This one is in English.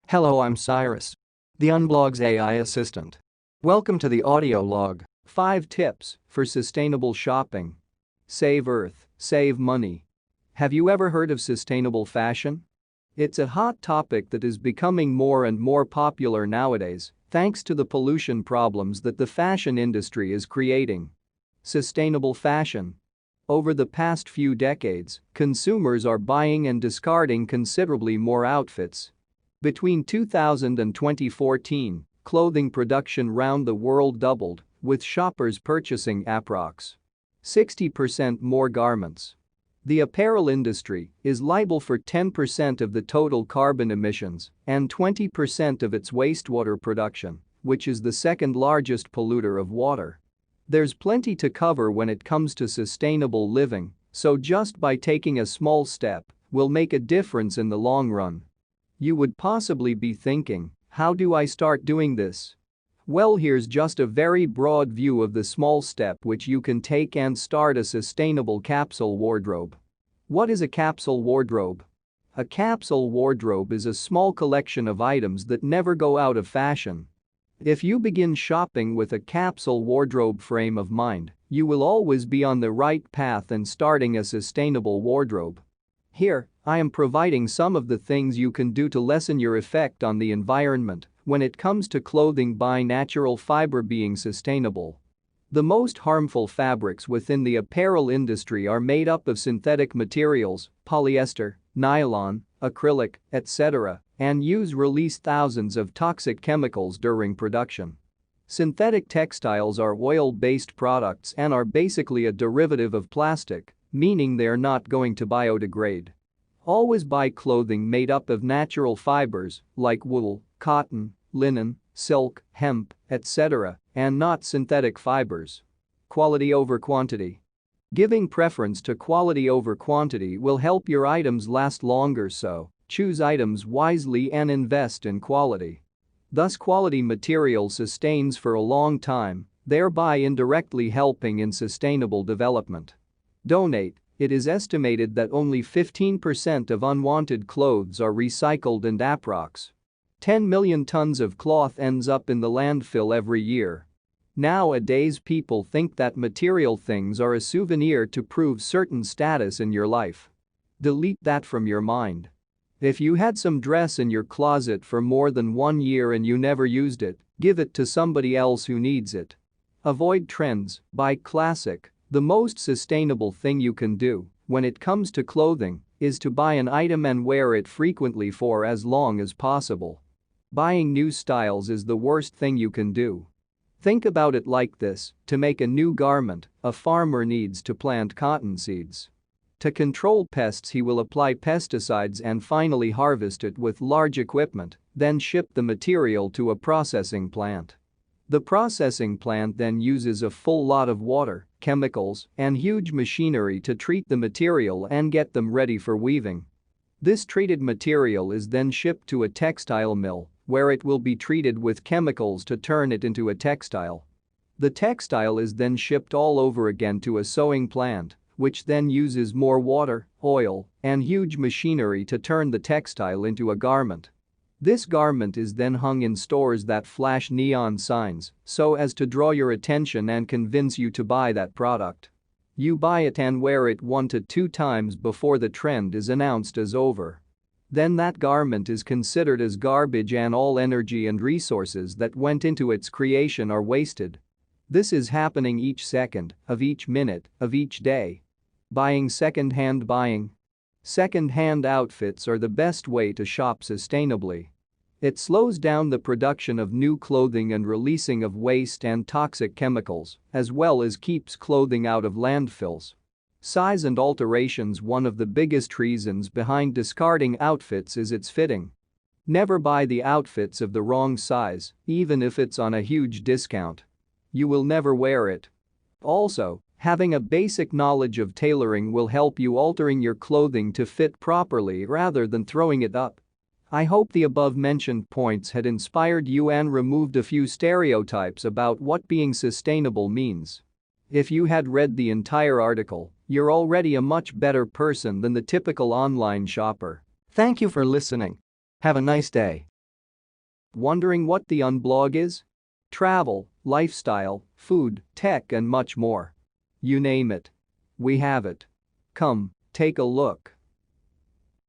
Hello, I'm Cyrus, the Unblog's AI assistant. Welcome to the audio log, 5 tips for sustainable shopping. Save Earth, save money. Have you ever heard of sustainable fashion? It's a hot topic that is becoming more and more popular nowadays, thanks to the pollution problems that the fashion industry is creating. Sustainable fashion. Over the past few decades, consumers are buying and discarding considerably more outfits. Between 2000 and 2014, clothing production round the world doubled, with shoppers purchasing approx. 60% more garments. The apparel industry is liable for 10% of the total carbon emissions and 20% of its wastewater production, which is the second largest polluter of water. There's plenty to cover when it comes to sustainable living, so just by taking a small step will make a difference in the long run. You would possibly be thinking, how do I start doing this? Well, here's just a very broad view of the small step which you can take and start a sustainable capsule wardrobe. What is a capsule wardrobe? A capsule wardrobe is a small collection of items that never go out of fashion. If you begin shopping with a capsule wardrobe frame of mind, you will always be on the right path and starting a sustainable wardrobe. Here, I am providing some of the things you can do to lessen your effect on the environment when it comes to clothing by natural fiber being sustainable. The most harmful fabrics within the apparel industry are made up of synthetic materials, polyester, nylon, acrylic, etc., and release thousands of toxic chemicals during production. Synthetic textiles are oil-based products and are basically a derivative of plastic, meaning they're not going to biodegrade. Always buy clothing made up of natural fibers like wool, cotton, linen, silk, hemp, etc., and not synthetic fibers. Quality over quantity. Giving preference to quality over quantity will help your items last longer, so choose items wisely and invest in quality. Thus, quality material sustains for a long time, thereby indirectly helping in sustainable development. Donate. It is estimated that only 15% of unwanted clothes are recycled and approx. 10 million tons of cloth ends up in the landfill every year. Nowadays, people think that material things are a souvenir to prove certain status in your life. Delete that from your mind. If you had some dress in your closet for more than 1 year and you never used it, give it to somebody else who needs it. Avoid trends, buy classic. The most sustainable thing you can do when it comes to clothing is to buy an item and wear it frequently for as long as possible. Buying new styles is the worst thing you can do. Think about it like this: to make a new garment, a farmer needs to plant cotton seeds. To control pests, he will apply pesticides and finally harvest it with large equipment, then ship the material to a processing plant. The processing plant then uses a full lot of water, chemicals, and huge machinery to treat the material and get them ready for weaving. This treated material is then shipped to a textile mill, where it will be treated with chemicals to turn it into a textile. The textile is then shipped all over again to a sewing plant, which then uses more water, oil, and huge machinery to turn the textile into a garment. This garment is then hung in stores that flash neon signs so as to draw your attention and convince you to buy that product. You buy it and wear it 1 to 2 times before the trend is announced as over. Then that garment is considered as garbage and all energy and resources that went into its creation are wasted. This is happening each second of each minute of each day. Buying second-hand. Buying second-hand outfits are the best way to shop sustainably. It slows down the production of new clothing and releasing of waste and toxic chemicals, as well as keeps clothing out of landfills. Size and alterations. One of the biggest reasons behind discarding outfits is its fitting. Never buy the outfits of the wrong size, even if it's on a huge discount. You will never wear it. Also, having a basic knowledge of tailoring will help you altering your clothing to fit properly rather than throwing it up. I hope the above-mentioned points had inspired you and removed a few stereotypes about what being sustainable means. If you had read the entire article, you're already a much better person than the typical online shopper. Thank you for listening. Have a nice day. Wondering what the unblog is? Travel, lifestyle, food, tech and much more. You name it. We have it. Come, take a look.